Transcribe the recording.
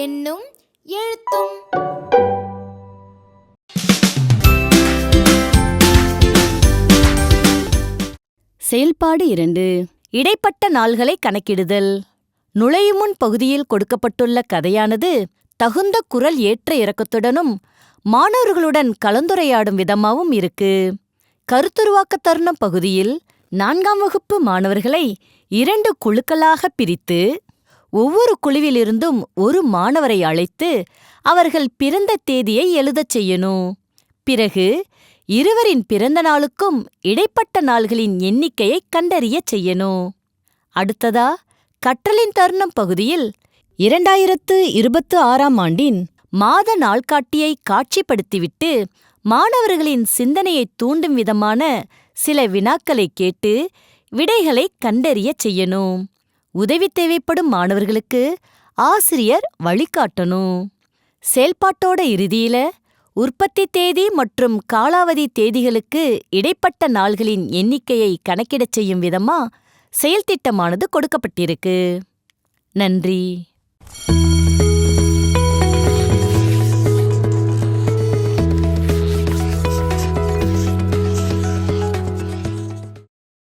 எண்ணும் எழுத்தும். செயல்பாடு 2. இடைப்பட்ட நாள்களை கணக்கிடுதல். நுழையுமுன் பகுதியில் கொடுக்கப்பட்டுள்ள கதையானது தகுந்த குரல் ஏற்ற இறக்கத்துடனும் மாணவர்களுடன் கலந்துரையாடும் விதமாவும் இருக்கு. கருத்துருவாக்க தருணம் பகுதியில் 4ஆம் வகுப்பு மாணவர்களை 2 குழுக்களாக பிரித்து ஒவ்வொரு குழுவிலிருந்தும் ஒரு மாணவரை அழைத்து அவர்கள் பிறந்த தேதியை எழுதச் செய்யணும். பிறகு இருவரின் பிறந்த நாளுக்கும் இடைப்பட்ட நாள்களின் எண்ணிக்கையை கண்டறியச் செய்யணும். அடுத்ததா கற்றலின் தருணம் பகுதியில் 2026ஆம் ஆண்டின் மாத நாள்காட்டியை காட்சிப்படுத்திவிட்டு மாணவர்களின் சிந்தனையை தூண்டும் விதமான சில வினாக்களை கேட்டு விடைகளை கண்டறியச் செய்யணும். உதவி தேவைப்படும் மாணவர்களுக்கு ஆசிரியர் வழிகாட்டணும். செயல்பாட்டோட இறுதியில உற்பத்தி தேதி மற்றும் காலாவதி தேதிகளுக்கு இடைப்பட்ட நாள்களின் எண்ணிக்கையை கணக்கிடச் செய்யும் விதமா செயல்திட்டமானது கொடுக்கப்பட்டிருக்கு. நன்றி.